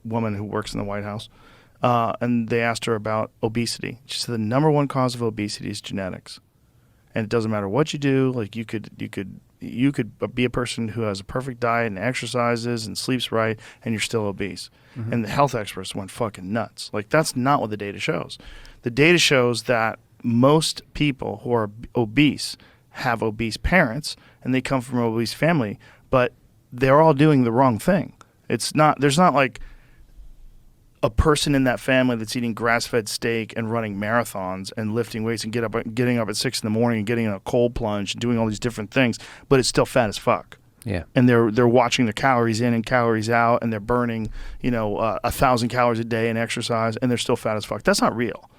woman who works in the White House, and they asked her about obesity. She said the number one cause of obesity is genetics, and it doesn't matter what you do. Like you could be a person who has a perfect diet and exercises and sleeps right, and you're still obese. Mm-hmm. And the health experts went fucking nuts. Like that's not what the data shows. The data shows that most people who are obese have obese parents, and they come from an obese family, but they're all doing the wrong thing. There's not like a person in that family that's eating grass-fed steak and running marathons and lifting weights and getting up at 6 a.m. and getting in a cold plunge and doing all these different things, but it's still fat as fuck. Yeah. And they're watching their calories in and calories out, and they're burning 1,000 calories a day in exercise, and they're still fat as fuck. That's not real.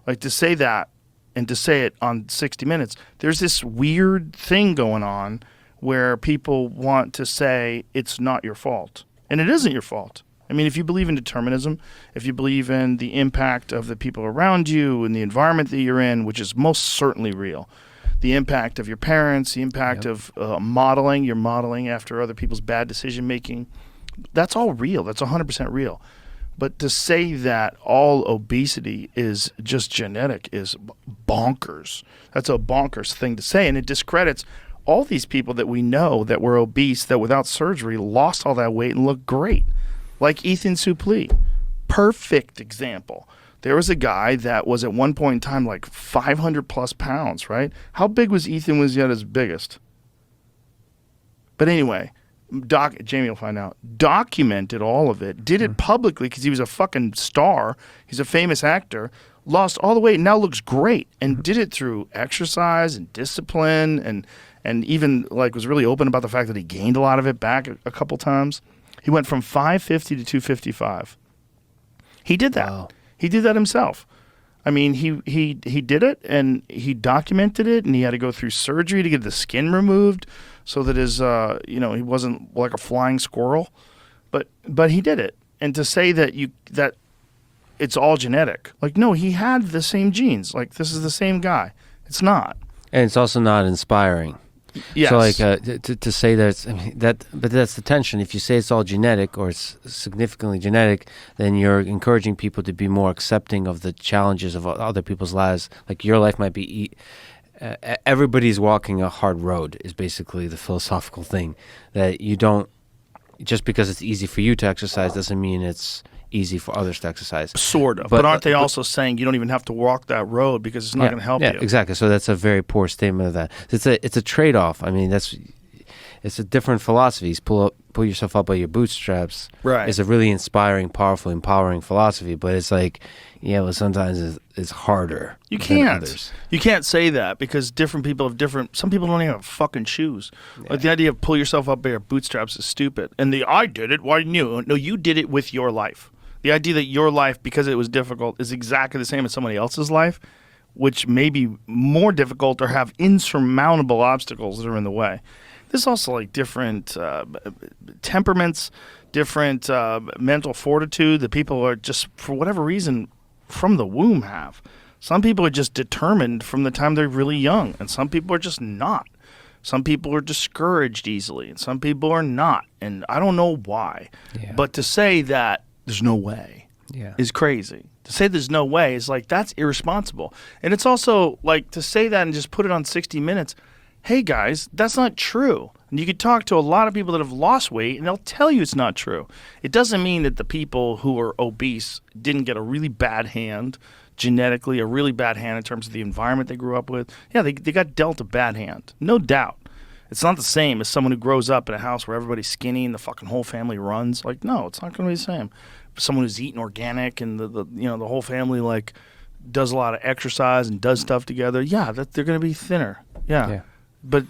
Like to say that and to say it on 60 Minutes, there's this weird thing going on where people want to say it's not your fault. And it isn't your fault. I mean, if you believe in determinism, if you believe in the impact of the people around you and the environment that you're in, which is most certainly real, the impact of your parents, the impact of modeling, you're modeling after other people's bad decision-making, that's all real. That's 100% real. But to say that all obesity is just genetic is bonkers. That's a bonkers thing to say, and it discredits all these people that we know that were obese that without surgery lost all that weight and looked great. Like Ethan Suplee. Perfect example. There was a guy that was at one point in time like 500 plus pounds, right? How big was Ethan was he at his biggest? But anyway, Jamie will find out. Documented all of it. Did it publicly because he was a fucking star. He's a famous actor. Lost all the weight and now looks great. And did it through exercise and discipline and even like was really open about the fact that he gained a lot of it back a couple times. He went from 550 to 255. He did that. Wow. He did that himself. I mean, he did it and he documented it, and he had to go through surgery to get the skin removed so that his he wasn't like a flying squirrel. But he did it. And to say that it's all genetic, like no, he had the same genes. Like this is the same guy. It's not. And it's also not inspiring. Yes. So like to say that, but that's the tension. If you say it's all genetic or it's significantly genetic, then you're encouraging people to be more accepting of the challenges of other people's lives. Like your life might be, everybody's walking a hard road is basically the philosophical thing. That you don't, just because it's easy for you to exercise doesn't mean it's easy for others to exercise. Sort of. But aren't they also saying you don't even have to walk that road because it's not going to help you? Exactly. So that's a very poor statement of that. It's a trade-off. I mean, it's a different philosophy. Pull yourself up by your bootstraps. Right. It's a really inspiring, powerful, empowering philosophy, but it's like, well, sometimes it's harder. You can't. Than others. You can't say that because different people have some people don't even have fucking shoes. Yeah. Like the idea of pull yourself up by your bootstraps is stupid. And I did it. Why didn't you? No, you did it with your life. The idea that your life, because it was difficult, is exactly the same as somebody else's life, which may be more difficult or have insurmountable obstacles that are in the way. There's also like different temperaments, different mental fortitude that people are just, for whatever reason, from the womb have. Some people are just determined from the time they're really young, and some people are just not. Some people are discouraged easily, and some people are not. And I don't know why. Yeah. But to say that there's no way is crazy. To say there's no way is like, that's irresponsible. And it's also like to say that and just put it on 60 Minutes. Hey guys, that's not true. And you could talk to a lot of people that have lost weight and they'll tell you it's not true. It doesn't mean that the people who are obese didn't get a really bad hand genetically, a really bad hand in terms of the environment they grew up with. Yeah, they got dealt a bad hand. No doubt. It's not the same as someone who grows up in a house where everybody's skinny and the fucking whole family runs. Like, no, it's not going to be the same. Someone who's eating organic and the whole family like does a lot of exercise and does stuff together. Yeah, they're going to be thinner. Yeah. But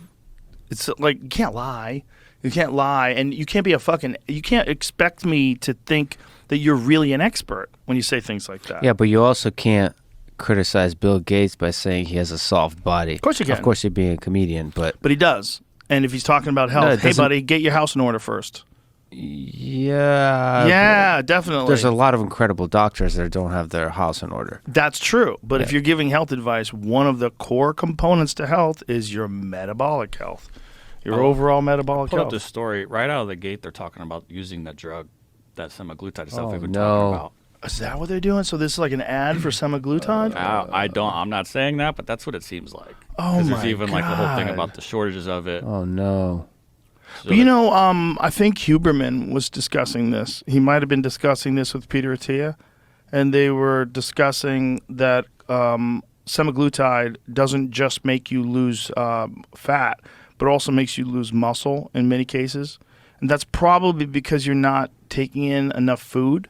it's like you can't lie. You can't lie, and you can't expect me to think that you're really an expert when you say things like that. Yeah, but you also can't criticize Bill Gates by saying he has a soft body. Of course you can. Of course you're being a comedian, but he does. And if he's talking about health, hey buddy, get your house in order first. Yeah, definitely. There's a lot of incredible doctors that don't have their house in order. That's true. But if you're giving health advice, one of the core components to health is your metabolic health, your overall metabolic health. Put up this story right out of the gate. They're talking about using the drug that semaglutide stuff Oh, we've been no. talking about. Is that what they're doing? So this is like an ad for semaglutide? I'm not saying that, but that's what it seems like. Oh Because my there's even like the whole thing God. about the shortages of it. Oh no. So But you know, I think Huberman was discussing this. He might have been discussing this with Peter Attia, and they were discussing that semaglutide doesn't just make you lose fat, but also makes you lose muscle in many cases. And that's probably because you're not taking in enough food,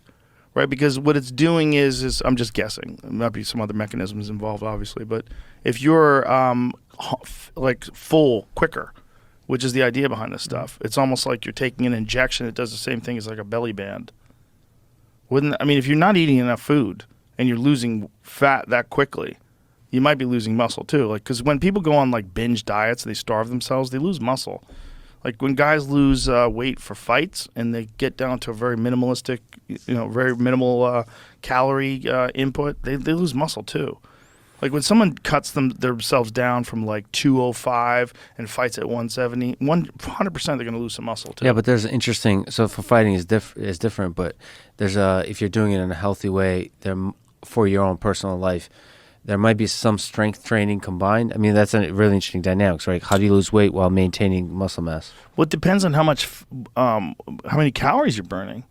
right? Because what it's doing is I'm just guessing. There might be some other mechanisms involved, obviously. But if you're like full quicker, which is the idea behind this stuff, it's almost like you're taking an injection that does the same thing as like a belly band. If you're not eating enough food and you're losing fat that quickly, you might be losing muscle too. Like, because when people go on like binge diets, they starve themselves, they lose muscle. Like when guys lose weight for fights and they get down to a very minimalistic, very minimal calorie input, they lose muscle too. Like when someone cuts themselves down from like 205 and fights at 170, 100% they're going to lose some muscle too. Yeah, but there's interesting. So for fighting is different, but there's if you're doing it in a healthy way, for your own personal life, there might be some strength training combined. I mean, that's a really interesting dynamics, right? How do you lose weight while maintaining muscle mass? Well, it depends on how many calories you're burning.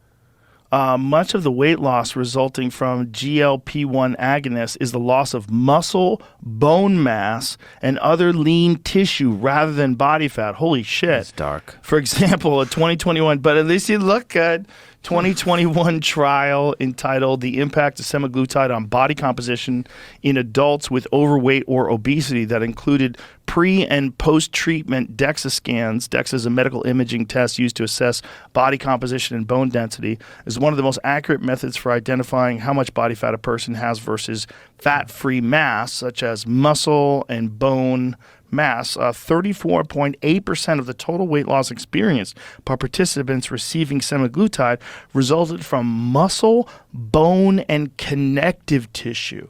Much of the weight loss resulting from GLP-1 agonists is the loss of muscle, bone mass, and other lean tissue rather than body fat. Holy shit. It's dark. For example, a 2021, but at least you look good, 2021 trial entitled The Impact of Semaglutide on Body Composition in Adults with Overweight or Obesity that included pre- and post-treatment DEXA scans. DEXA is a medical imaging test used to assess body composition and bone density. Is one of the most accurate methods for identifying how much body fat a person has versus fat-free mass, such as muscle and bone mass. 34.8% of the total weight loss experienced by participants receiving semaglutide resulted from muscle, bone, and connective tissue.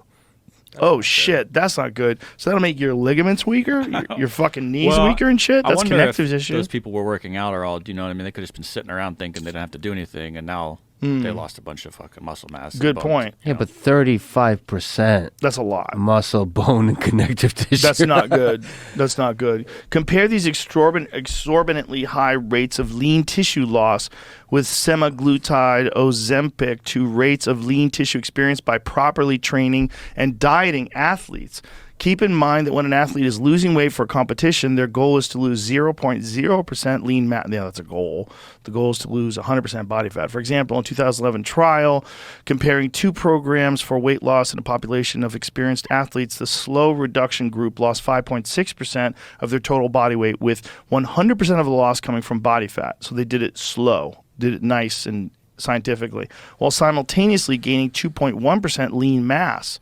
Oh shit, that's not good. So that'll make your ligaments weaker, your fucking knees weaker and shit. That's connective tissue. Those people were working out are all, do you know what I mean? They could have just been sitting around thinking they didn't have to do anything, and now they lost a bunch of fucking muscle mass. and Good bones, point. you Yeah, know? but 35% That's a lot. muscle, bone, and connective tissue. That's not good. That's not good. Compare these exorbitantly high rates of lean tissue loss with semaglutide Ozempic to rates of lean tissue experienced by properly training and dieting athletes. Keep in mind that when an athlete is losing weight for competition, their goal is to lose 0.0% lean mass. Yeah, that's a goal. The goal is to lose 100% body fat. For example, in 2011 trial, comparing two programs for weight loss in a population of experienced athletes, the slow reduction group lost 5.6% of their total body weight, with 100% of the loss coming from body fat. So they did it slow, did it nice and scientifically, while simultaneously gaining 2.1% lean mass.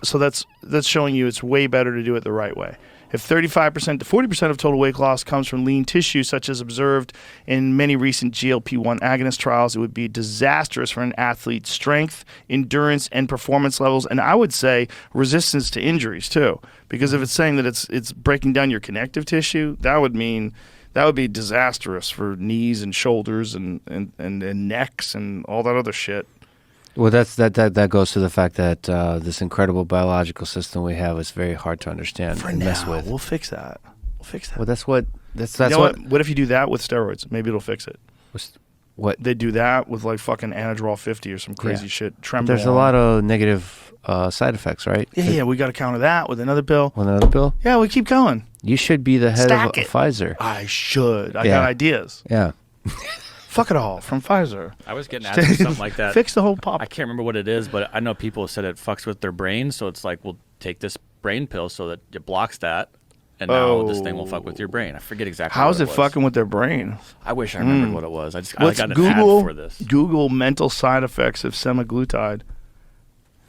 So that's showing you it's way better to do it the right way. If 35% to 40% of total weight loss comes from lean tissue, such as observed in many recent GLP-1 agonist trials, it would be disastrous for an athlete's strength, endurance, and performance levels, and I would say resistance to injuries too. Because if it's saying that it's breaking down your connective tissue, that would be disastrous for knees and shoulders and necks and all that other shit. Well, that goes to the fact that this incredible biological system we have is very hard to understand For and now, mess with. we'll fix that. Well, that's what. You know what if you do that with steroids? Maybe it'll fix it. What? They do that with like fucking Anadrol 50 or some crazy shit. Trembolone. There's a lot of negative side effects, right? Yeah, we got to counter that with another pill. With another pill? Yeah, we keep going. You should be the head Stack of it. Pfizer. I should. I Yeah. got ideas. Yeah. Fuck it all from Pfizer. I was getting asked for something like that. Fix the whole pop. I can't remember what it is, but I know people have said it fucks with their brain, so it's like, we'll take this brain pill so that it blocks that, and now this thing will fuck with your brain. I forget exactly How's what it was. fucking with their brain? I wish I remembered what it was. I Let's got an Google ad for this. Google mental side effects of semaglutide.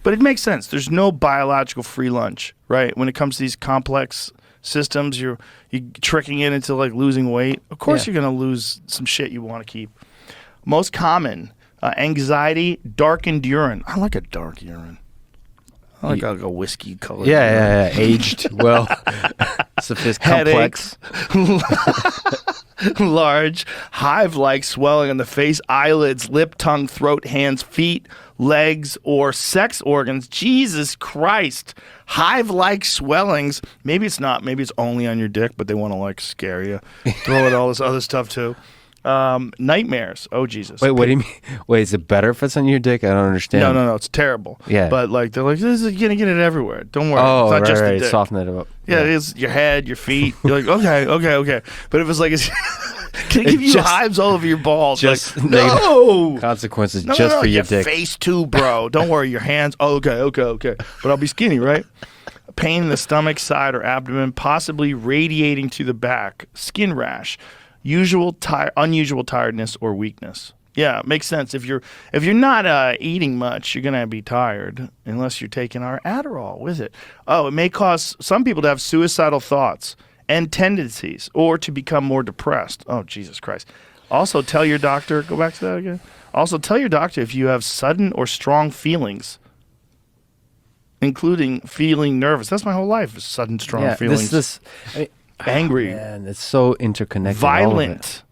But it makes sense. There's no biological free lunch, right? When it comes to these complex systems, you're tricking it into like losing weight. Of course, Yeah. you're going to lose some shit you want to keep. Most common, anxiety, darkened urine. I like a dark urine. I like a whiskey color. Yeah. Aged well. complex. Large, hive-like swelling on the face, eyelids, lip, tongue, throat, hands, feet, legs, or sex organs. Jesus Christ. Hive-like swellings. Maybe it's not. Maybe it's only on your dick, but they want to like scare you. Throw in all this other stuff too. Nightmares. Oh, Jesus. Wait, what do you mean? Wait, is it better if it's on your dick? I don't understand. No, it's terrible. Yeah. But like they're like, this is gonna get it everywhere. Don't worry. Oh, it's not right, just the right. dick. Soften it up. Yeah, it is your head, your feet. You're like, okay. But if it's like, can it give you hives all over your balls? Just like, no consequences just for your dick. Face too, bro. Don't worry, your hands. Oh, okay. But I'll be skinny, right? Pain in the stomach, side, or abdomen, possibly radiating to the back. Skin rash. Unusual tiredness or weakness. Yeah, it makes sense. If you're not eating much, you're gonna be tired unless you're taking our Adderall with it. Oh, it may cause some people to have suicidal thoughts and tendencies, or to become more depressed. Oh, Jesus Christ! Also, tell your doctor. Go back to that again. Also, tell your doctor if you have sudden or strong feelings, including feeling nervous. That's my whole life. Sudden, strong feelings. Angry. Man, it's so interconnected. Violent.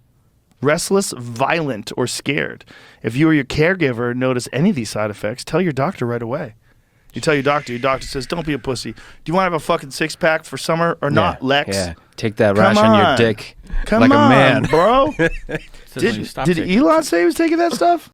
Restless, violent, or scared. If you or your caregiver notice any of these side effects, tell your doctor right away. You tell your doctor says, don't be a pussy. Do you want to have a fucking six-pack for summer or not, Lex? Yeah, take that rash on your dick Come like on, a man. Bro. Says when you stop Did taking Elon say he was taking that stuff?